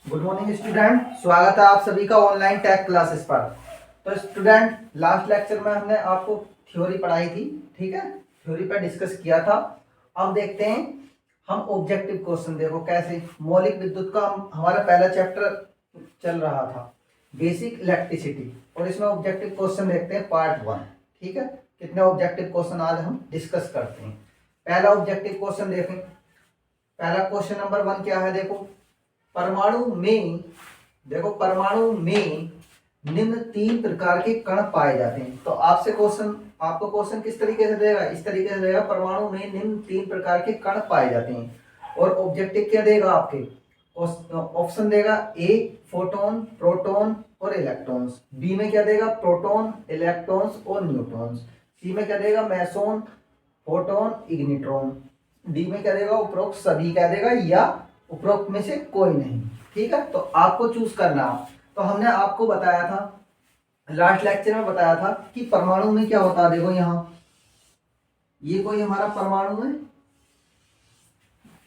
Good morning student, स्वागत है आप सभी का ऑनलाइन टेक क्लासेस पर। तो स्टूडेंट, लास्ट लेक्चर में हमने आपको थ्योरी पढ़ाई थी, ठीक है, थ्योरी पर डिस्कस किया था। अब देखते हैं हम ऑब्जेक्टिव क्वेश्चन। देखो कैसे मौलिक विद्युत का हमारा पहला चैप्टर चल रहा था, बेसिक इलेक्ट्रिसिटी, और इसमें ऑब्जेक्टिव क्वेश्चन देखते हैं पार्ट 1। ठीक है, कितने ऑब्जेक्टिव क्वेश्चन आज हम डिस्कस करते हैं। पहला ऑब्जेक्टिव क्वेश्चन देखें। पहला क्वेश्चन नंबर 1 क्या है, देखो परमाणु में, देखो परमाणु में निम्न 3 प्रकार के कण पाए जाते हैं। तो आपसे क्वेश्चन, आपको क्वेश्चन किस तरीके से देगा, इस तरीके से देगा, परमाणु में निम्न 3 प्रकार के कण पाए जाते हैं। और ऑब्जेक्टिव क्या देगा आपके, ऑप्शन देगा ए फोटोन, प्रोटॉन और इलेक्ट्रॉन्स, बी में क्या देगा प्रोटॉन, इलेक्ट्रॉन्स और न्यूट्रॉन्स, सी में क्या देगा मेसोन, फोटोन, इग्निट्रॉन, डी में क्या देगा उपरोक्त सभी क्या देगा या उपरोक्त में से कोई नहीं। ठीक है, तो आपको चूज करना। तो हमने आपको बताया था, लास्ट लेक्चर में बताया था कि परमाणु में क्या होता है। देखो यहाँ ये कोई हमारा परमाणु है,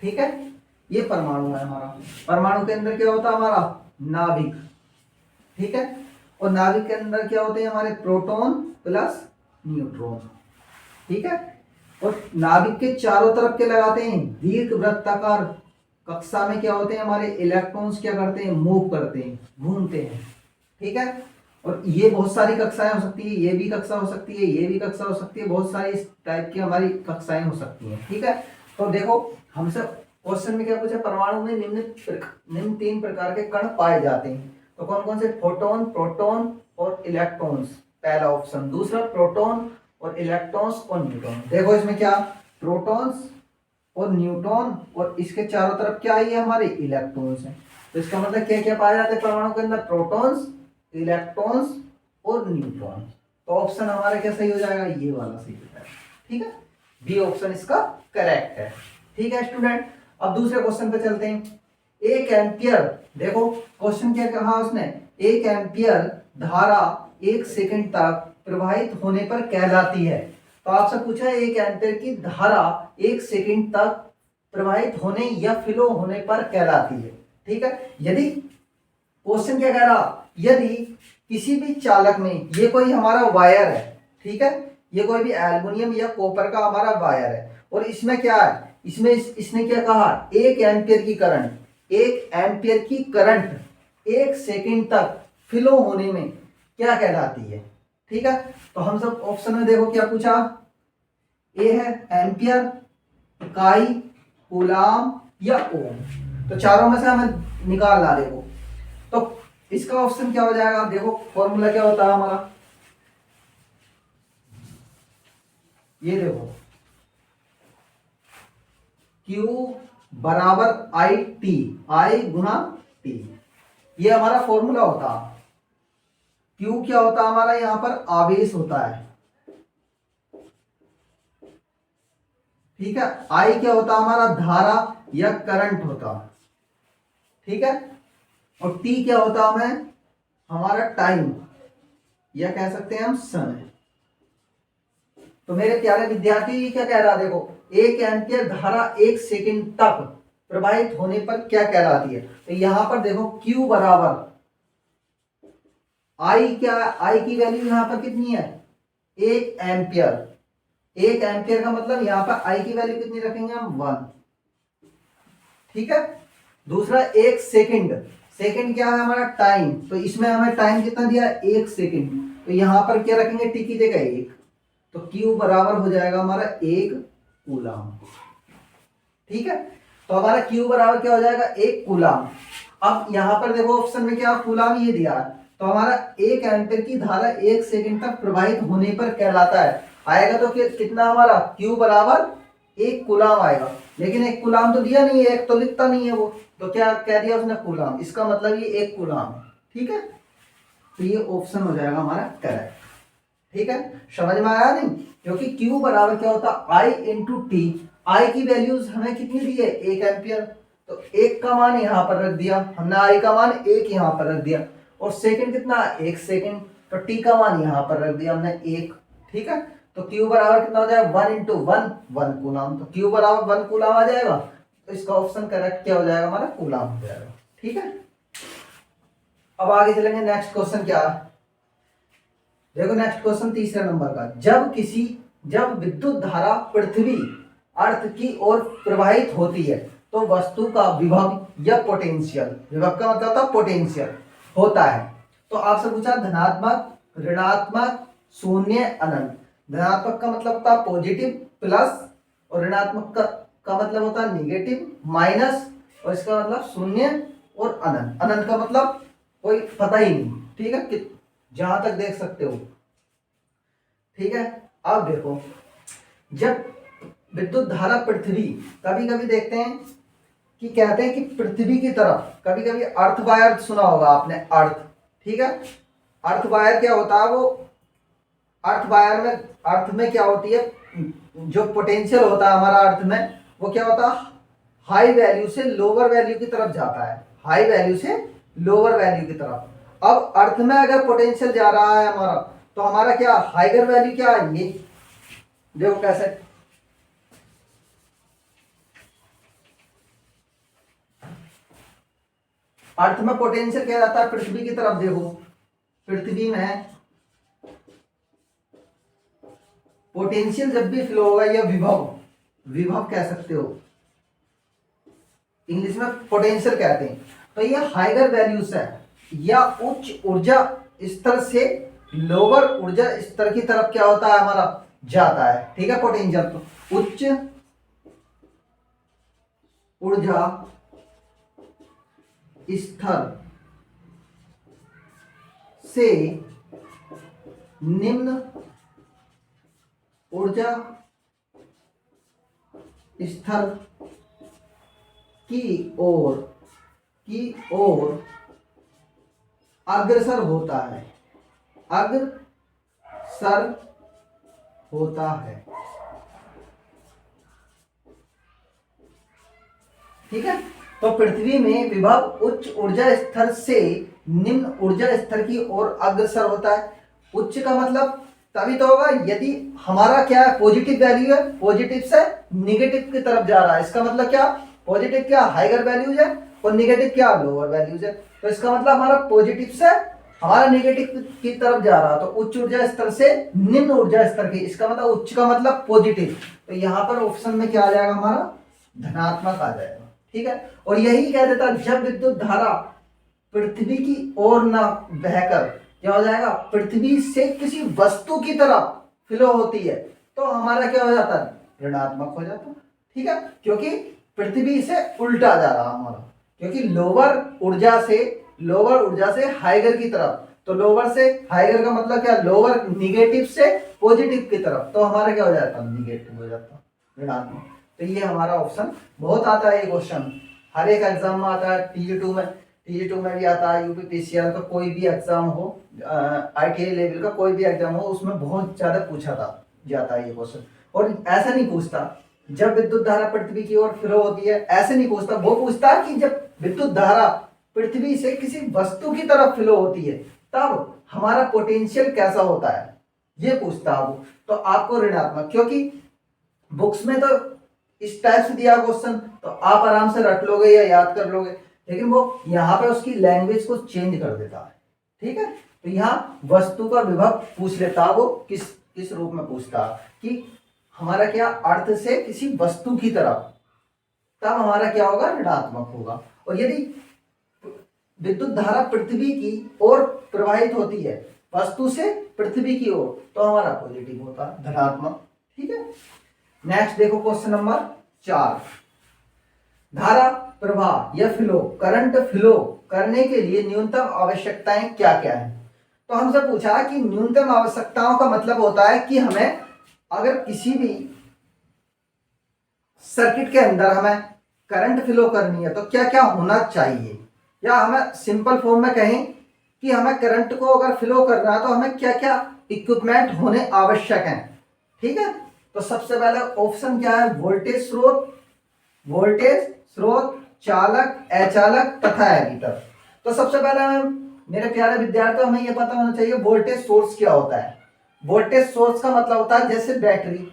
ठीक है, ये परमाणु है हमारा। परमाणु के अंदर क्या होता है हमारा नाभिक, ठीक है, और नाभिक के अंदर क्या होते हैं हमारे प्रोटॉन प्लस न्यूट्रॉन, ठीक है। और नाभिक के चारों तरफ के लगाते हैं दीर्घ वृत्ताकार कक्षा में क्या होते हैं हमारे इलेक्ट्रॉन्स, क्या करते हैं मूव करते हैं, घूमते हैं, ठीक है। और ये बहुत सारी कक्षाएं हो सकती है, ये भी कक्षा हो सकती है, ये भी कक्षा हो सकती है, बहुत सारी इस टाइप की हमारी कक्षाएं हो सकती हैं, ठीक है। तो देखो हमसे क्वेश्चन में क्या पूछा, परमाणु में निम्न 3 प्रकार के कण पाए जाते हैं। तो कौन कौन से, फोटोन, प्रोटॉन और इलेक्ट्रॉन्स, पहला ऑप्शन। दूसरा प्रोटॉन और इलेक्ट्रॉन्स और न्यूट्रॉन। देखो इसमें क्या प्रोटॉन्स और न्यूट्रॉन और इसके चारों तरफ क्या है हमारे इलेक्ट्रॉन्स हैं। तो इसका मतलब क्या क्या पाया जाता है परमाणु के अंदर, प्रोटॉन्स, इलेक्ट्रॉन्स और न्यूट्रॉन। तो ऑप्शन हमारा क्या सही हो जाएगा, ये वाला सही हो जाएगा, ठीक है, बी ऑप्शन इसका करेक्ट है। ठीक है स्टूडेंट, अब दूसरे क्वेश्चन पे चलते हैं। 1 एम्पियर, देखो क्वेश्चन क्या कहा उसने, 1 एम्पियर धारा 1 सेकंड तक प्रवाहित होने पर कहलाती है। तो आपसे पूछा है 1 एम्पियर की धारा 1 सेकंड तक प्रवाहित होने या फ्लो होने पर कहलाती है, ठीक है। यदि क्वेश्चन क्या कह रहा, यदि किसी भी चालक में, ये कोई हमारा वायर है, ठीक है, ये कोई भी एल्युमिनियम या कॉपर का हमारा वायर है, और इसमें क्या है, इसमें इसने क्या कहा 1 एम्पियर की करंट, 1 एम्पियर की करंट 1 सेकंड तक फ्लो होने में क्या कहलाती है, ठीक है। तो हम सब ऑप्शन में देखो क्या पूछा, ए है एम्पियर, इकाई, कूलाम या ओम। तो चारों में से हमें निकालना। देखो तो इसका ऑप्शन क्या हो जाएगा, देखो फॉर्मूला क्या होता है हमारा, ये देखो Q बराबर I T, I Guna T, ये हमारा फॉर्मूला होता है। Q क्या होता है हमारा, यहां पर आवेश होता है, ठीक है। I क्या होता है हमारा धारा या करंट होता, ठीक है। और T क्या होता है हमें हमारा टाइम, या कह सकते हैं हम समय। तो मेरे प्यारे विद्यार्थी ये क्या कह रहा है, देखो 1 एम्पियर धारा 1 सेकंड तक प्रवाहित होने पर क्या कहलाती है। तो यहां पर देखो Q बराबर I, क्या I की वैल्यू यहां पर कितनी है 1 एम्पियर। 1 एम्पियर का मतलब यहां पर I की वैल्यू कितनी रखेंगे हम 1, ठीक है। दूसरा 1 सेकंड, सेकंड क्या है हमारा टाइम, तो इसमें हमें टाइम कितना दिया 1 सेकंड, तो यहां पर क्या रखेंगे टी की जगह 1, तो Q बराबर हो जाएगा हमारा 1 कूलाम, ठीक है। तो हमारा Q बराबर क्या हो जाएगा 1 कूलाम। अब यहां पर देखो ऑप्शन में क्या कूलाम ये दिया है, तो हमारा 1 एम्पियर की धारा 1 सेकंड तक प्रवाहित होने पर कहलाता है, आएगा तो कितना हमारा Q बराबर 1 कूलाम आएगा। लेकिन 1 कूलाम तो दिया नहीं है, एक तो लिखता नहीं है वो, तो क्या कह दिया उसने कूलाम, इसका मतलब ये 1 कूलाम, ठीक है। तो ये ऑप्शन हो जाएगा हमारा करेक्ट, ठीक है। समझ में आया नहीं, क्योंकि Q बराबर क्या होता है I इंटू टी। I की वैल्यूज हमें कितनी दी है 1 एम्पियर, तो 1 का मान यहां पर रख दिया हमने, I का मान 1 यहां पर रख दिया, और सेकंड कितना 1 सेकंड, तो T का मान यहां पर रख दिया हमने 1, ठीक है। तो Q बराबर कितना हो जाएगा 1 इंटू 1, 1 कूलाम, तो Q बराबर 1 कूलाम आ जाएगा। तो इसका ऑप्शन करेक्ट क्या हो जाएगा हमारा कूलाम हो जाएगा, ठीक है। अब आगे चलेंगे, नेक्स्ट क्वेश्चन क्या है, देखो नेक्स्ट क्वेश्चन तीसरे नंबर का। जब विद्युत धारा पृथ्वी अर्थ की ओर प्रवाहित होती है तो वस्तु का विभव या पोटेंशियल, विभव का मतलब था पोटेंशियल, होता है। तो आपसे पूछा धनात्मक, ऋणात्मक, शून्य, अनंत। धनात्मक का मतलब होता है पॉजिटिव प्लस, और ऋणात्मक का मतलब होता है निगेटिव माइनस, और इसका मतलब शून्य और अनंत। अनंत का मतलब कोई पता ही नहीं, ठीक है, कि जहां तक देख सकते हो, ठीक है। अब देखो, जब विद्युत धारा पृथ्वी, कभी कभी देखते हैं कि कहते हैं कि पृथ्वी की तरफ, कभी कभी अर्थ वायर सुना होगा आपने, अर्थ, ठीक है। अर्थ वायर क्या होता है, वो अर्थ वायर में, अर्थ में क्या होती है, जो पोटेंशियल होता है हमारा अर्थ में, वो क्या होता है, हाई वैल्यू से लोअर वैल्यू की तरफ जाता है, हाई वैल्यू से लोअर वैल्यू की तरफ। अब अर्थ में अगर पोटेंशियल जा रहा है हमारा, तो हमारा क्या हाइगर वैल्यू क्या आएंगे, देखो कैसे, अर्थ में पोटेंशियल क्या जाता है पृथ्वी की तरफ, देखो पृथ्वी में पोटेंशियल जब भी फ्लो होगा, या विभव, विभव कह सकते हो, इंग्लिश में पोटेंशियल कहते हैं। तो ये हाइगर वैल्यू से या उच्च ऊर्जा स्तर से लोअर ऊर्जा स्तर की तरफ क्या होता है हमारा, जाता है, ठीक है। पोटेंशियल तो उच्च ऊर्जा स्तर से निम्न ऊर्जा स्तर की ओर अग्रसर होता है, अग्रसर होता है, ठीक है। तो पृथ्वी में विभव उच्च ऊर्जा स्तर से निम्न ऊर्जा स्तर की ओर अग्रसर होता है। उच्च का मतलब तभी तो होगा यदि हमारा क्या है, पॉजिटिव वैल्यू है, पॉजिटिव से निगेटिव की तरफ जा रहा है, इसका मतलब क्या, पॉजिटिव क्या हाइगर वैल्यूज है और निगेटिव क्या लोअर वैल्यूज है। तो इसका मतलब हमारा पॉजिटिव से हमारा निगेटिव की तरफ जा रहा है, तो उच्च ऊर्जा स्तर से निम्न ऊर्जा स्तर की, इसका मतलब उच्च का मतलब पॉजिटिव। तो यहाँ पर ऑप्शन में क्या आ जाएगा हमारा, धनात्मक आ जाएगा, ठीक है। और यही कह देता, जब विद्युत धारा पृथ्वी की ओर ना बहकर क्या हो जाएगा, पृथ्वी से किसी वस्तु की तरफ फ्लो होती है, तो हमारा क्या हो जाता है, ऋणात्मक हो जाता है, ठीक है। क्योंकि पृथ्वी से उल्टा जा रहा हमारा, क्योंकि लोअर ऊर्जा से हाइगर की तरफ, तो लोअर से हाइगर का मतलब क्या, लोअर निगेटिव से पॉजिटिव की तरफ, तो हमारा क्या हो जाता है, निगेटिव हो जाता है, ऋणात्मक। तो ये हमारा ऑप्शन बहुत आता है, ये क्वेश्चन हर एक एग्जाम में आता है, टीजी2 में भी आता है, यूपीपीसीएल का कोई भी एग्जाम हो, आईटीआई लेवल का कोई भी एग्जाम हो, उसमें बहुत ज्यादा पूछा जाता है ये क्वेश्चन। और ऐसा नहीं पूछता जब विद्युत धारा पृथ्वी की ओर फ्लो होती है, ऐसे नहीं पूछता, वो पूछता है कि जब विद्युत धारा पृथ्वी से किसी वस्तु की तरफ फ्लो होती है तब हमारा पोटेंशियल कैसा होता है, ये पूछता है वो। तो आपको ऋणात्मक, क्योंकि बुक्स में तो इस टाइप से दिया क्वेश्चन तो आप आराम से रट लोगे या याद कर लोगे, लेकिन वो यहाँ पे उसकी लैंग्वेज को चेंज कर देता है, ठीक है। तो यहाँ वस्तु का विभव पूछ लेता, वो किस रूप में पूछता कि हमारा क्या अर्थ से किसी वस्तु की तरफ, तब हमारा क्या होगा, ऋणात्मक होगा। और यदि विद्युत धारा पृथ्वी की ओर प्रवाहित होती है, वस्तु से पृथ्वी की ओर, तो हमारा पॉजिटिव होता है, धनात्मक, ठीक है। नेक्स्ट देखो क्वेश्चन नंबर 4, धारा प्रवाह या फ्लो, करंट फ्लो करने के लिए न्यूनतम आवश्यकताएं क्या क्या है। तो हमसे पूछा कि न्यूनतम आवश्यकताओं का मतलब होता है कि हमें अगर किसी भी सर्किट के अंदर हमें करंट फ्लो करनी है तो क्या क्या होना चाहिए, या हमें सिंपल फॉर्म में कहें कि हमें करंट को अगर फ्लो करना है तो हमें क्या क्या इक्विपमेंट होने आवश्यक हैं, ठीक है। तो सबसे पहले ऑप्शन क्या है, वोल्टेज स्रोत, चालक, अचालक तथा एमीटर। तो सबसे पहले मेरे प्यारे विद्यार्थियों, हमें यह पता होना चाहिए वोल्टेज सोर्स क्या होता है। वोल्टेज सोर्स का मतलब होता है जैसे बैटरी,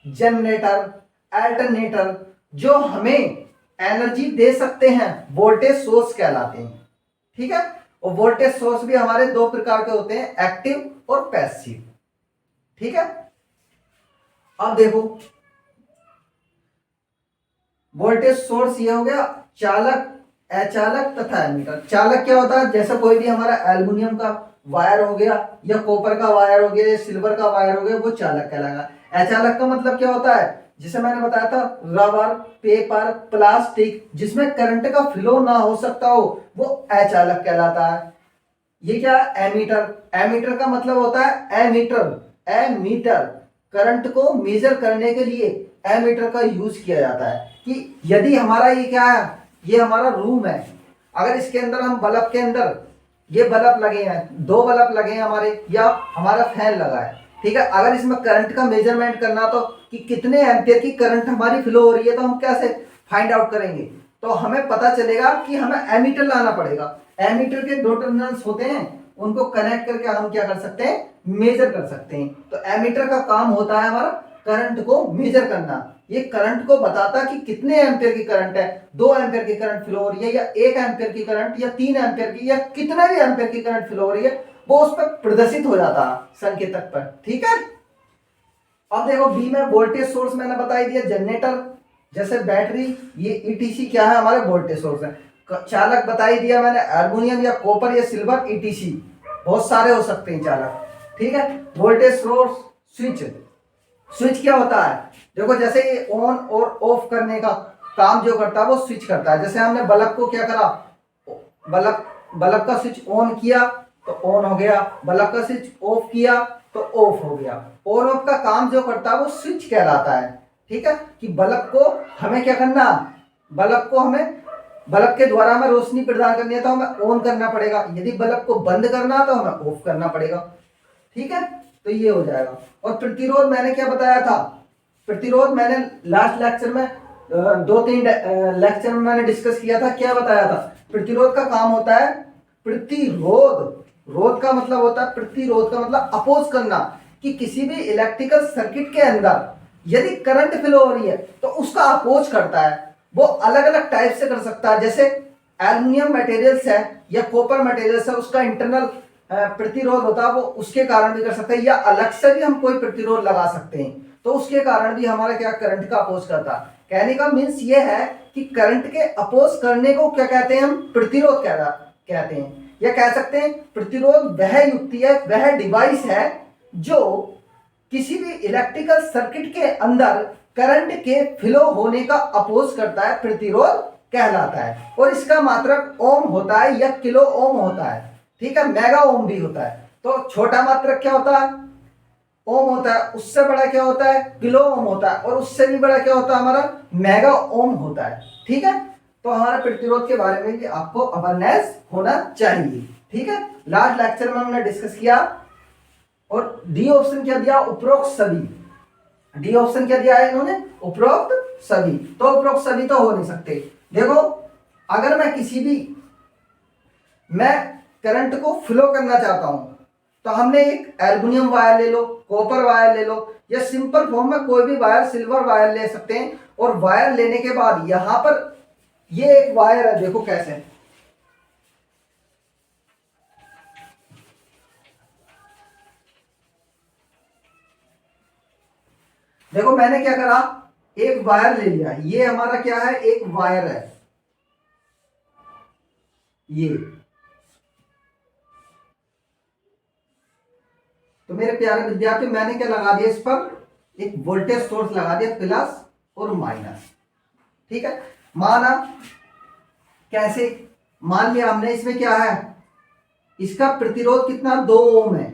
जनरेटर, अल्टरनेटर, जो हमें एनर्जी दे सकते हैं, वोल्टेज सोर्स कहलाते हैं, ठीक है। और वोल्टेज सोर्स भी हमारे दो प्रकार के होते हैं, एक्टिव और पैसिव। ठीक है, अब देखो वोल्टेज सोर्स ये हो गया चालक, अचालक तथा एमीटर। चालक क्या होता है, जैसे कोई भी हमारा एल्युमिनियम का वायर हो गया या कॉपर का वायर हो गया या सिल्वर का वायर हो गया, वो चालक कहलाएगा। अचालक का मतलब क्या होता है, जिसे मैंने बताया था रबर, पेपर, प्लास्टिक, जिसमें करंट का फ्लो ना हो सकता हो, वो अचालक कहलाता है। ये क्या है, एमीटर। एमीटर का मतलब होता है एमीटर, एमीटर करंट को मेजर करने के लिए एमीटर का यूज किया जाता है। कि यदि हमारा ये क्या है, ये हमारा रूम है, अगर इसके अंदर हम बल्ब के अंदर ये बल्ब लगे हैं, दो बल्ब लगे हैं हमारे, या हमारा फैन लगा है, ठीक है, अगर इसमें करंट का मेजरमेंट करना तो कि कितने एम्पियर की करंट हमारी फ्लो हो रही है, तो हम कैसे फाइंड आउट करेंगे, तो हमें पता चलेगा कि हमें एमीटर लाना पड़ेगा। एमीटर के दो टर्मिनल्स होते हैं, उनको कनेक्ट करके हम क्या कर सकते हैं, मेजर कर सकते हैं। तो एमीटर का काम होता है हमारा करंट को मेजर करना। ये करंट को बताता कि कितने एम्पियर की करंट है, 2 एम्पियर की करंट फ्लो हो रही है या 1 एम्पियर की करंट या 3 एम्पियर की या कितने भी एम्पियर की करंट फ्लो हो रही है, वो उस पर प्रदर्शित हो जाता है संकेतक पर। ठीक है, अब देखो बी में वोल्टेज सोर्स मैंने बता दिया, जनरेटर जैसे बैटरी, ये ईटीसी क्या है, हमारे वोल्टेज सोर्स है। चालक बता ही दिया मैंने, एल्युमिनियम या कॉपर या सिल्वर, ईटीसी बहुत सारे हो सकते हैं चालक। ठीक है, वोल्टेज सोर्स, स्विच। स्विच क्या होता है, देखो जैसे ये ऑन और ऑफ करने का काम जो करता है वो स्विच करता है। जैसे हमने बल्ब को क्या करा, बल्ब का स्विच ऑन किया तो ऑन हो गया, बल्ब का स्विच ऑफ किया तो ऑफ हो गया। ऑन ऑफ का काम जो करता है वो स्विच कहलाता है। ठीक है, कि बल्ब को हमें क्या करना, बल्ब को हमें, बल्ब के द्वारा हमें रोशनी प्रदान करनी है तो हमें ऑन करना पड़ेगा, यदि बल्ब को बंद करना तो हमें ऑफ करना पड़ेगा। ठीक है, तो ये हो जाएगा। और प्रतिरोध मैंने क्या बताया था, प्रतिरोध मैंने लास्ट लेक्चर में 2-3 लेक्चर में मैंने डिस्कस किया था, क्या बताया था, प्रतिरोध का काम होता है प्रतिरोध। रोध का मतलब होता है, प्रतिरोध का मतलब अपोज करना, कि किसी भी इलेक्ट्रिकल सर्किट के अंदर यदि करंट फ्लो हो रही है तो उसका अपोज करता है। वो अलग अलग टाइप से कर सकता है, जैसे एल्युमिनियम मटेरियल्स है या कॉपर मटेरियल्स है, उसका इंटरनल प्रतिरोध होता है, वो उसके कारण भी कर सकते हैं, या अलग से भी हम कोई प्रतिरोध लगा सकते हैं, तो उसके कारण भी हमारा क्या करंट का अपोज करता है। कहने का मीन्स ये है कि करंट के अपोज करने को क्या कहते हैं, हम प्रतिरोध कहते हैं, या कह सकते हैं प्रतिरोध वह युक्ति है, वह डिवाइस है जो किसी भी इलेक्ट्रिकल सर्किट के अंदर करंट के फ्लो होने का अपोज करता है, प्रतिरोध कहलाता है। और इसका मात्रक ओम होता है या किलो ओम होता है। ठीक है, मेगा ओम भी होता है। तो छोटा मात्रक क्या होता है, ओम होता है, उससे बड़ा क्या होता है, किलो ओम होता है, और उससे भी बड़ा क्या होता है, हमारा मेगा ओम होता है। ठीक है, तो हमारे प्रतिरोध के बारे में भी आपको अवेयरनेस होना चाहिए। ठीक है, लास्ट लेक्चर में हमने डिस्कस किया। और डी ऑप्शन क्या दिया, उपरोक्त सभी। डी ऑप्शन क्या दिया है इन्होंने, उपरोक्त सभी। तो उपरोक्त सभी तो हो नहीं सकते। देखो अगर मैं किसी भी, मैं करंट को फ्लो करना चाहता हूं, तो हमने एक एल्युमिनियम वायर ले लो, कॉपर वायर ले लो, या सिंपल फॉर्म में कोई भी वायर, सिल्वर वायर ले सकते हैं। और वायर लेने के बाद यहां पर ये एक वायर है, देखो कैसे, देखो मैंने क्या करा, एक वायर ले लिया, ये हमारा क्या है, एक वायर है ये। तो मेरे प्यारे विद्यार्थी, मैंने क्या लगा दिया, इस पर एक वोल्टेज सोर्स लगा दिया, प्लस और माइनस। ठीक है, माना कैसे, मान लिया हमने, इसमें क्या है, इसका प्रतिरोध कितना, 2 ओम है।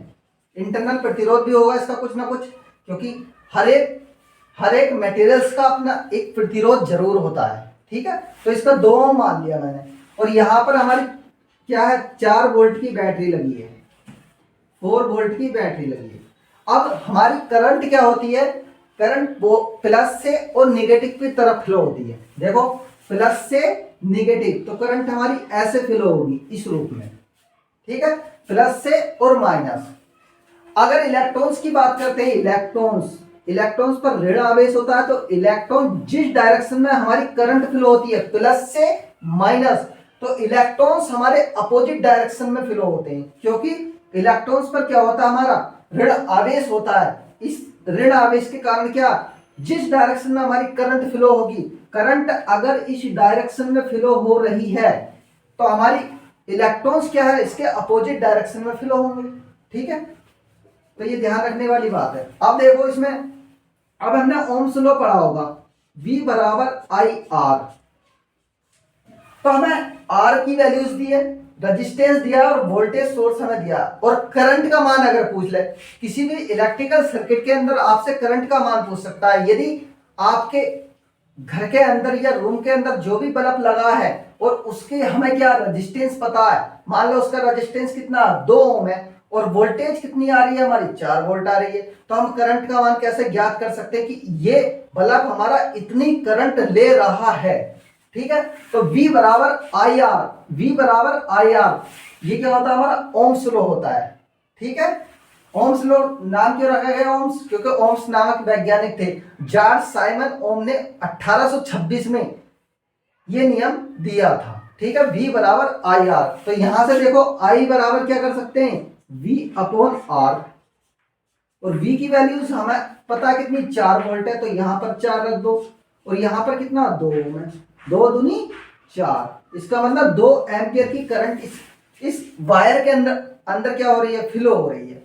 इंटरनल प्रतिरोध भी होगा इसका कुछ ना कुछ, क्योंकि हर एक मटेरियल्स का अपना एक प्रतिरोध जरूर होता है। ठीक है, तो इसका 2 ओम मान लिया मैंने। और यहां पर हमारी क्या है, 4 वोल्ट की बैटरी लगी है, 4 वोल्ट की बैटरी लगी है। अब हमारी करंट क्या होती है, करंट वो प्लस से और निगेटिव की तरफ फ्लो होती है। देखो प्लस से निगेटिव, तो करंट हमारी ऐसे फ्लो होगी, इस रूप में। ठीक है, प्लस से और माइनस। अगर इलेक्ट्रॉन्स की बात करते हैं, इलेक्ट्रॉन्स पर ऋण आवेश होता है, तो इलेक्ट्रॉन जिस डायरेक्शन में हमारी करंट फ्लो होती है, प्लस से माइनस, तो इलेक्ट्रॉन्स हमारे अपोजिट डायरेक्शन में फ्लो होते हैं, क्योंकि इलेक्ट्रॉन्स पर क्या होता है, हमारा ऋण आवेश होता है। इस ऋण आवेश के कारण क्या, जिस डायरेक्शन में हमारी करंट फ्लो होगी, करंट अगर इस डायरेक्शन में फ्लो हो रही है तो हमारी इलेक्ट्रॉन्स क्या है, इसके अपोजिट डायरेक्शन में फ्लो होंगे। ठीक है, तो ये ध्यान रखने वाली बात है। अब देखो इसमें, अब हमने ओम्स लॉ पढ़ा होगा, V बराबर आई आर। तो हमें R की वैल्यूज दी है, रजिस्टेंस दिया और वोल्टेज सोर्स हमें दिया, और करंट का मान अगर पूछ ले, किसी भी इलेक्ट्रिकल सर्किट के अंदर आपसे करंट का मान पूछ सकता है। यदि आपके घर के अंदर या रूम के अंदर जो भी बल्ब लगा है और उसके हमें क्या रजिस्टेंस पता है, मान लो उसका रजिस्टेंस कितना 2 ओम है और वोल्टेज कितनी आ रही है हमारी 4 वोल्ट आ रही है, तो हम करंट का मान कैसे ज्ञात कर सकते हैं कि ये बल्ब हमारा इतनी करंट ले रहा है। ठीक है, तो V बराबर आई आर, V बराबर आई आर, ये क्या होता है हमारा ओम्स लॉ होता है। ठीक है, ओम्स लॉ नाम क्यों रखा गया ओम्स, क्योंकि ओम्स नामक वैज्ञानिक थे, जॉर्ज साइमन ओम ने 1826 में ये नियम दिया था। ठीक है, V बराबर आई आर, तो यहां से देखो I बराबर क्या कर सकते हैं, V अपॉन R, और V की वैल्यूज हमें पता है कितनी 4 वोल्ट है, तो यहां पर 4 रख दो, और यहां पर कितना 2 ओम है, 2 दूनी 4, इसका मतलब 2 एम्पियर की करंट इस वायर के अंदर अंदर क्या हो रही है, फ्लो हो रही है।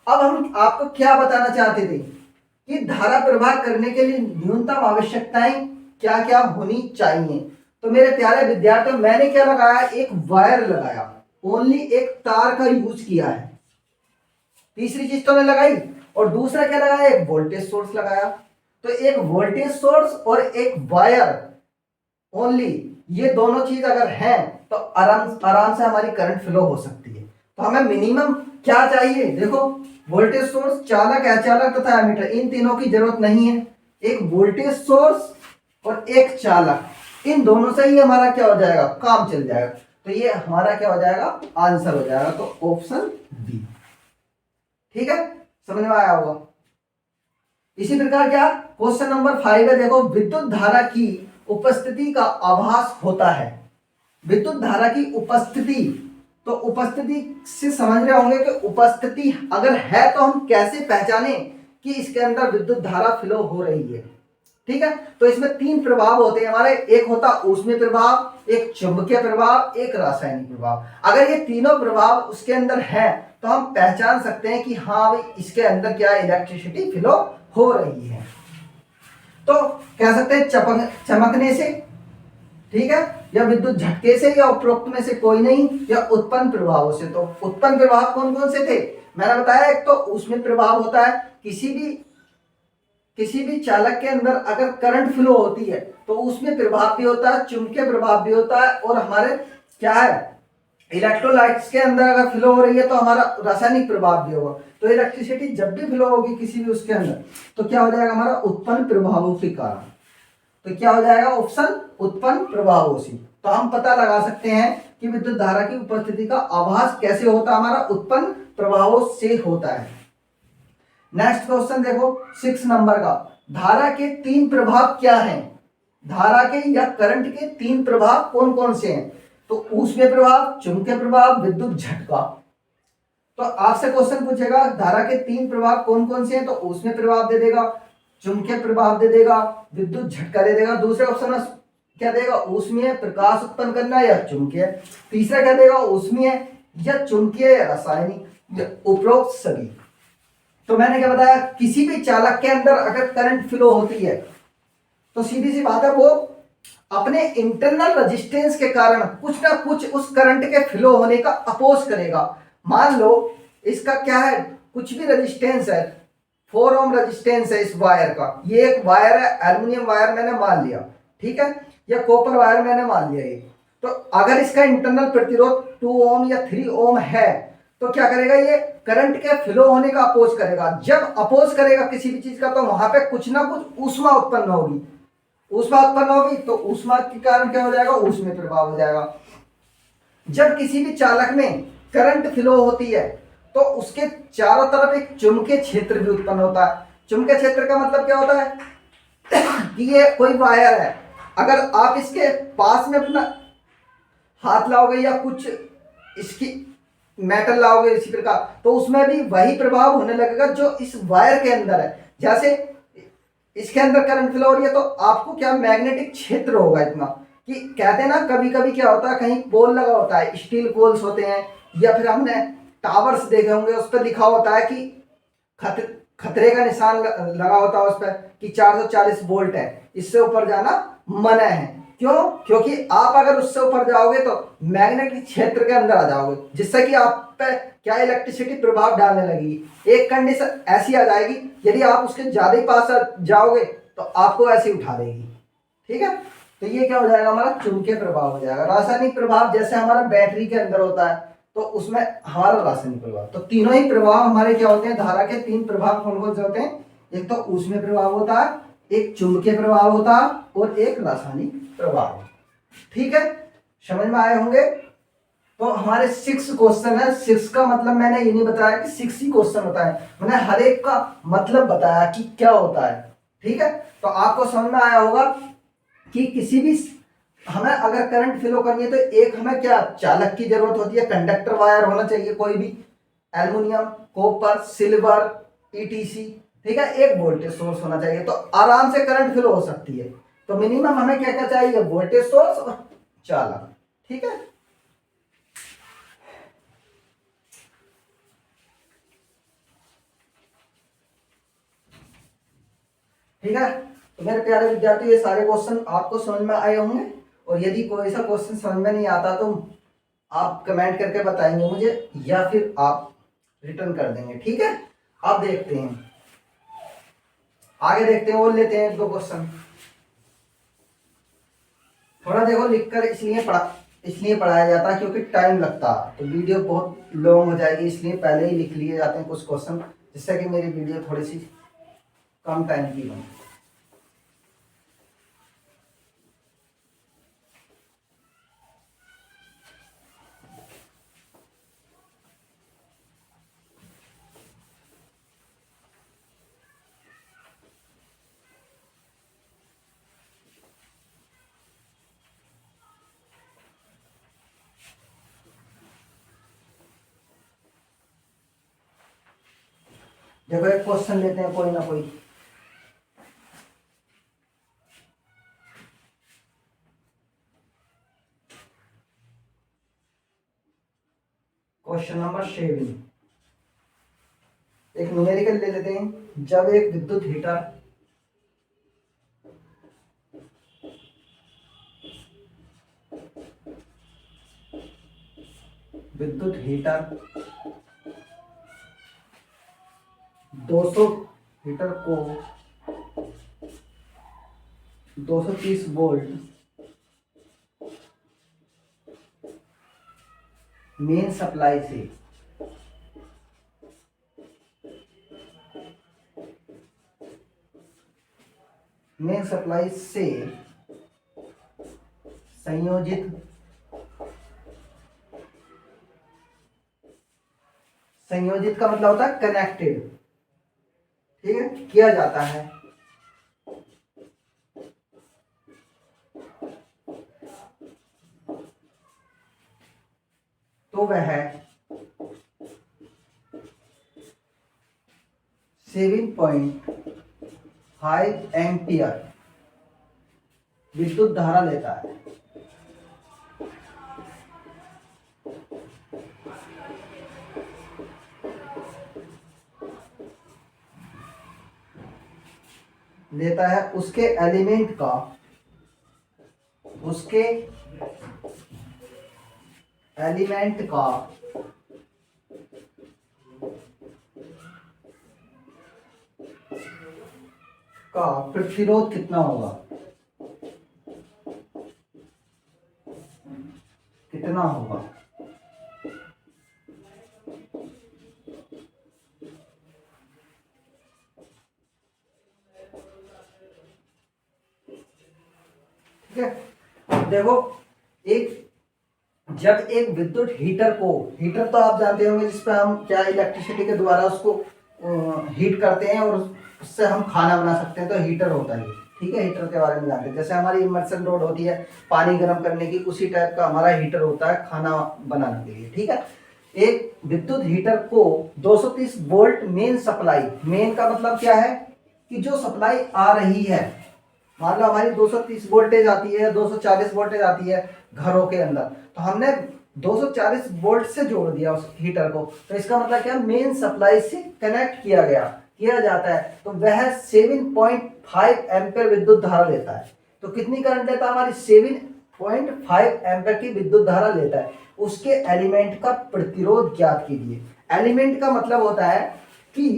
अब हम आपको क्या बताना चाहते थे कि धारा प्रवाह करने के लिए न्यूनतम आवश्यकताएं क्या क्या होनी चाहिए। तो मेरे प्यारे विद्यार्थियों, मैंने क्या लगाया, एक वायर लगाया, ओनली एक तार का यूज किया है, तीसरी चीज तो मैंने लगाई, और दूसरा क्या लगाया, एक वोल्टेज सोर्स लगाया। तो एक वोल्टेज सोर्स और एक वायर ओनली, ये दोनों चीज अगर हैं तो आराम से हमारी करंट फ्लो हो सकती है। तो हमें मिनिमम क्या चाहिए, देखो वोल्टेज सोर्स, चालक, अचालक तथा एमीटर, इन तीनों की जरूरत नहीं है। एक वोल्टेज सोर्स और एक चालक, इन दोनों से ही हमारा क्या हो जाएगा, काम चल जाएगा। तो ये हमारा क्या हो जाएगा, आंसर हो जाएगा, तो ऑप्शन बी। ठीक है, समझ में आया होगा। इसी प्रकार क्या क्वेश्चन नंबर 5 है, देखो विद्युत धारा की उपस्थिति का आभास होता है। विद्युत धारा की उपस्थिति, तो उपस्थिति से समझ रहे होंगे कि उपस्थिति अगर है तो हम कैसे पहचाने कि इसके अंदर विद्युत धारा फ्लो हो रही है। ठीक है, तो इसमें 3 प्रभाव होते हैं हमारे, एक होता ऊष्मीय प्रभाव, एक चुंबकीय प्रभाव, एक रासायनिक प्रभाव। अगर ये तीनों प्रभाव उसके अंदर है तो हम पहचान सकते हैं कि हाँ भाई इसके अंदर क्या इलेक्ट्रिसिटी फ्लो हो रही है। तो कह सकते हैं चमकने से, ठीक है, या विद्युत झटके से, या उपरोक्त में से कोई नहीं, या उत्पन्न प्रभावों से। तो उत्पन्न प्रभाव कौन कौन से थे, मैंने बताया, एक तो ऊष्मीय प्रभाव होता है, किसी भी चालक के अंदर अगर करंट फ्लो होती है तो उसमें प्रभाव भी होता है, चुंबकीय प्रभाव भी होता है, और हमारे क्या है इलेक्ट्रोलाइट्स के अंदर अगर फ्लो हो रही है तो हमारा रासायनिक प्रभाव भी होगा। तो इलेक्ट्रिसिटी जब भी फ्लो होगी किसी भी उसके अंदर तो क्या हो जाएगा हमारा उत्पन्न प्रभावों के कारण। तो क्या हो जाएगा ऑप्शन उत्पन्न प्रभावों से। तो हम पता लगा सकते हैं कि विद्युत धारा की उपस्थिति का आभास कैसे होता है, हमारा उत्पन्न प्रभावों से होता है। नेक्स्ट क्वेश्चन देखो 6 नंबर का, धारा के 3 प्रभाव क्या हैं, धारा के या करंट के 3 प्रभाव कौन कौन से हैं। तो ऊष्मीय प्रभाव, चुंबकीय प्रभाव, विद्युत झटका। तो आपसे क्वेश्चन पूछेगा धारा के 3 प्रभाव कौन कौन से हैं, तो ऊष्मीय प्रभाव दे देगा, चुंबकीय प्रभाव दे देगा, विद्युत झटका दे देगा। दूसरे ऑप्शन में क्या देगा, ऊष्मीय प्रकाश उत्पन्न करना या चुंबकीय। तीसरा क्या देगा, ऊष्मीय या चुंबकीय या रासायनिक, उपरोक्त सभी। तो मैंने क्या बताया, किसी भी चालक के अंदर अगर करंट फ्लो होती है तो सीधी सी बात है वो अपने इंटरनल रेजिस्टेंस के कारण कुछ ना कुछ उस करंट के फ्लो होने का अपोज करेगा। मान लो इसका क्या है, कुछ भी रेजिस्टेंस है, 4 ओम रेजिस्टेंस है इस वायर का, ये एक वायर है, एल्युमिनियम वायर मैंने मान लिया, ठीक है, या कॉपर वायर मैंने मान लिया ये। तो अगर इसका इंटरनल प्रतिरोध 2 ओम या 3 ओम है तो क्या करेगा, ये करंट के फ्लो होने का अपोज करेगा। जब अपोज करेगा किसी भी चीज का तो वहां पे कुछ ना कुछ ऊष्मा उत्पन्न होगी, ऊष्मा उत्पन्न होगी तो ऊष्मा के कारण क्या हो जाएगा, ऊष्मीय प्रभाव हो जाएगा। जब किसी भी चालक में करंट फ्लो होती है तो उसके चारों तरफ एक चुंबकीय क्षेत्र भी उत्पन्न होता है। चुंबकीय क्षेत्र का मतलब क्या होता है कि ये कोई वायर है, अगर आप इसके पास में अपना हाथ लाओगे या कुछ इसकी मेटल लाओगे इसी प्रकार, तो उसमें भी वही प्रभाव होने लगेगा जो इस वायर के अंदर है। जैसे इसके अंदर करंट फ्लो हो रही है तो आपको क्या मैग्नेटिक क्षेत्र होगा इतना, कि कहते हैं ना कभी कभी क्या होता है, कहीं पोल लगा होता है, स्टील पोल्स होते हैं, या फिर हमने टावर्स देखे होंगे, उस पर लिखा होता है कि खतरे का निशान लगा होता है उस पर कि 440 वोल्ट है, इससे ऊपर जाना मना है। क्यों? क्योंकि आप अगर उससे ऊपर जाओगे तो मैग्नेटिक क्षेत्र के अंदर आ जाओगे, जिससे कि आप पे क्या इलेक्ट्रिसिटी प्रभाव डालने लगेगी। एक कंडीशन ऐसी आ जाएगी, यदि आप उसके ज्यादा ही पास जाओगे तो आपको ऐसी उठा देगी। ठीक है, तो ये क्या हो जाएगा, हमारा चुंबकीय प्रभाव हो जाएगा। रासायनिक प्रभाव जैसे हमारा बैटरी के अंदर होता है, तो उसमें हमारा रासायनिक प्रभाव, तो तीनों ही प्रभाव हमारे क्या होते हैं, धारा के तीन प्रभाव कौन कौन से होते हैं, एक तो ऊष्मीय प्रभाव होता है, एक चुंबकीय प्रभाव होता है, और एक रासायनिक प्रभाव। ठीक है, समझ में आए होंगे। तो हमारे 6 क्वेश्चन है, 6 का मतलब मैंने ये नहीं बताया कि 6 ही क्वेश्चन होता है, मैंने हर एक का मतलब बताया कि क्या होता है। ठीक है, तो आपको समझ में आया होगा कि किसी भी हमें अगर करंट फ्लो करनी है तो एक हमें क्या चालक की जरूरत होती है, कंडक्टर वायर होना चाहिए, कोई भी एल्युमिनियम, कॉपर, सिल्वर, ईटीसी। ठीक है, एक वोल्टेज सोर्स होना चाहिए, तो आराम से करंट फ्लो हो सकती है। तो मिनिमम हमें क्या क्या चाहिए, वोल्टेज सोर्स और चालक। ठीक है, ठीक है, तो मेरे प्यारे विद्यार्थी ये सारे क्वेश्चन आपको समझ में आए होंगे, और यदि कोई सा क्वेश्चन समझ में नहीं आता तो आप कमेंट करके बताएंगे मुझे, या फिर आप रिटर्न कर देंगे। ठीक है, अब देखते हैं आगे, देखते हैं और लेते हैं एक दो क्वेश्चन। थोड़ा देखो लिखकर इसलिए पढ़ाया जाता है क्योंकि टाइम लगता है, तो वीडियो बहुत लॉन्ग हो जाएगी, इसलिए पहले ही लिख लिए जाते हैं कुछ क्वेश्चन, जिससे कि मेरी वीडियो थोड़ी सी कम टाइम की बने। देखो एक क्वेश्चन लेते हैं कोई ना कोई। क्वेश्चन नंबर 7, एक न्यूमेरिकल ले लेते हैं। जब एक विद्युत हीटर 200 हीटर को 230 वोल्ट मेन सप्लाई से संयोजित संयोजित का मतलब होता है कनेक्टेड, ठीक है, किया जाता है, तो वह 7.5 एम्पियर विद्युत धारा लेता है। उसके एलिमेंट का प्रतिरोध कितना होगा, ठीक है। देखो जब एक विद्युत हीटर तो आप जानते होंगे, जिसपे हम क्या इलेक्ट्रिसिटी के द्वारा उसको हीट करते हैं और उससे हम खाना बना सकते हैं, तो हीटर होता है, ठीक है, हीटर के बारे में जानते हैं। जैसे हमारी इमर्सन रॉड होती है पानी गर्म करने की, उसी टाइप का हमारा हीटर होता है खाना बनाने के लिए। ठीक है, एक विद्युत हीटर को 230 वोल्ट मेन सप्लाई, मेन का मतलब क्या है कि जो सप्लाई आ रही है, मान लो हमारी 230 वोल्टेज आती है, 240 वोल्टेज आती है घरों के अंदर, तो हमने 240 वोल्ट से जोड़ दिया उस हीटर को, तो इसका मतलब क्या, मेन सप्लाई से कनेक्ट किया जाता है, तो वह 7.5 एम्पीयर विद्युत धारा लेता है। तो कितनी करंट लेता है, हमारी 7.5 एम्पीयर की विद्युत धारा लेता है। उसके एलिमेंट का प्रतिरोध ज्ञात कीजिए। एलिमेंट का मतलब होता है कि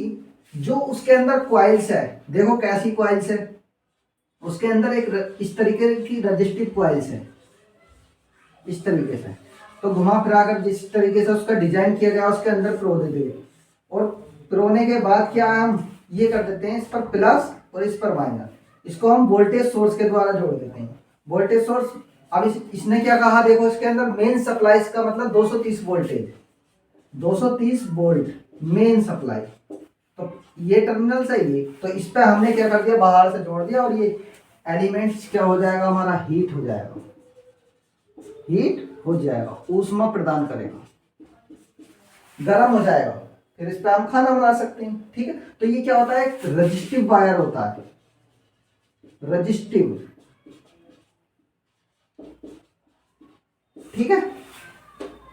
जो उसके अंदर क्वाइल्स है, देखो कैसी क्वाइल्स है, उसके अंदर एक इस तरीके की रजिस्टिव क्वाइल्स है, इस तरीके से, तो घुमा फिरा कर जिस तरीके से उसका डिजाइन किया गया उसके अंदर प्रो दे देंगे, और प्रोने के बाद क्या हम ये कर देते हैं, इस पर प्लस और इस पर माइनस, इसको हम वोल्टेज सोर्स के द्वारा जोड़ देते हैं। वोल्टेज सोर्स, अब इसने क्या कहा, देखो इसके अंदर मेन सप्लाई का मतलब 230 वोल्टेज, 230 वोल्ट मेन सप्लाई, तो ये टर्मिनल सही है, तो इस पे हमने क्या कर दिया, बाहर से जोड़ दिया, और ये एलिमेंट्स क्या हो जाएगा, हमारा हीट हो जाएगा, हीट हो जाएगा, ऊष्मा प्रदान करेगा, गर्म हो जाएगा, फिर इस पे हम खाना बना सकते हैं। ठीक है, तो ये क्या होता है, एक रजिस्टिव वायर होता है, रजिस्टिव। ठीक है,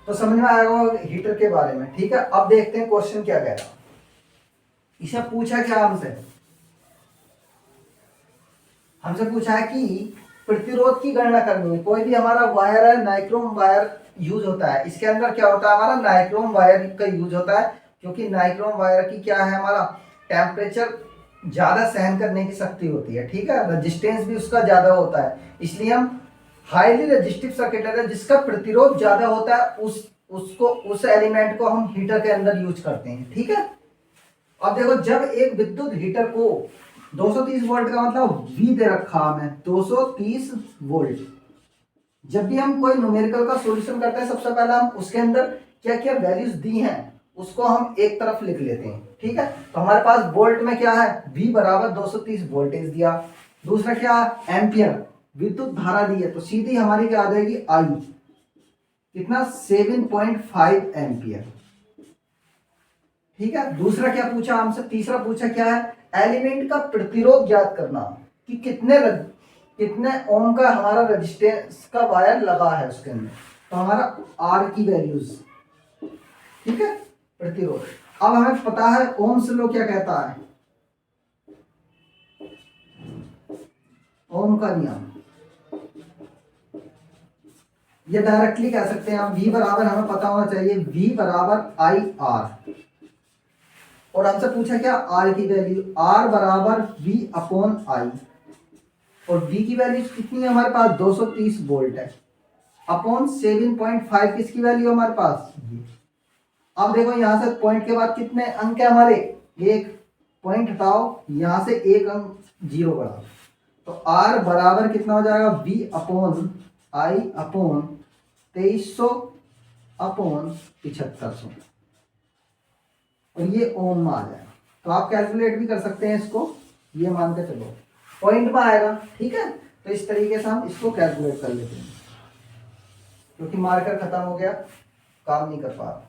तो समझ में आएगा हीटर के बारे में। ठीक है, अब देखते हैं क्वेश्चन क्या कह रहा है। इसे पूछा क्या हमसे पूछा है कि प्रतिरोध की गणना करनी है। कोई भी हमारा वायर है, नाइक्रोम वायर यूज होता है, इसके अंदर क्या होता है, हमारा नाइक्रोम वायर का यूज होता है, क्योंकि नाइक्रोम वायर की क्या है, हमारा टेम्परेचर ज्यादा सहन करने की शक्ति होती है। ठीक है, रेजिस्टेंस भी उसका ज्यादा होता है, इसलिए हम हाईली रेजिस्टिव सर्किट है जिसका प्रतिरोध ज्यादा होता है, उस एलिमेंट को हम हीटर के अंदर यूज करते हैं। ठीक है, अब देखो, जब एक विद्युत हीटर को 230 वोल्ट का मतलब V दे रखा हमें, 230 वोल्ट, जब भी हम कोई न्यूमेरिकल का सॉल्यूशन करते हैं, सबसे पहले हम उसके अंदर क्या क्या वैल्यूज दी हैं उसको हम एक तरफ लिख लेते हैं। ठीक है, तो हमारे पास वोल्ट में क्या है, V बराबर 230 वोल्टेज दिया, दूसरा क्या है, एम्पियर विद्युत धारा दी है, तो सीधी हमारी क्या आ जाएगी, I कितना, 7.5 एम्पियर। ठीक है, दूसरा क्या पूछा हमसे, तीसरा पूछा क्या है, एलिमेंट का प्रतिरोध ज्ञात करना, कि कितने ओम का हमारा रेजिस्टेंस का वायर लगा है उसके अंदर, तो हमारा आर की वैल्यूज। ठीक है, प्रतिरोध। अब हमें पता है ओम्स लॉ क्या कहता है, ओम का नियम, ये डायरेक्टली कह सकते हैं हम, V बराबर हमें पता होना चाहिए, V बराबर आई आर, और हमसे पूछा क्या, R की वैल्यू, R बराबर V अपॉन आई, और V की वैल्यू कितनी है हमारे पास, 230 वोल्ट है, अपॉन 7.5 किसकी वैल्यू हमारे पास, अब देखो यहां से पॉइंट के बाद कितने अंक है हमारे, एक पॉइंट हटाओ, यहां से एक अंक जीरो बढ़ाओ, तो R बराबर कितना हो जाएगा, V upon I upon 2300 upon 7500, और ये ओम में आ जाएगा। तो आप कैलकुलेट भी कर सकते हैं इसको, ये मान के चलो पॉइंट में आएगा। ठीक है, तो इस तरीके से हम इसको कैलकुलेट कर लेते हैं, क्योंकि मार्कर खत्म हो गया, काम नहीं कर पा रहा।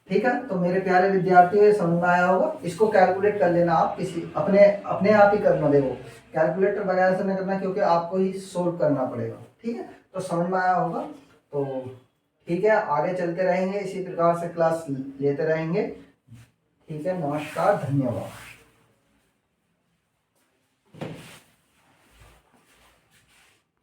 ठीक है, तो मेरे प्यारे विद्यार्थियों, समझ में आया होगा, इसको कैलकुलेट कर लेना आप, किसी अपने आप ही करना, देखो कैलकुलेटर वगैरह से नहीं करना, क्योंकि आपको ही सोल्व करना पड़ेगा। ठीक है, तो समझ में आया होगा, तो ठीक है, आगे चलते रहेंगे, इसी प्रकार से क्लास लेते रहेंगे। ठीक है, नमस्कार, धन्यवाद।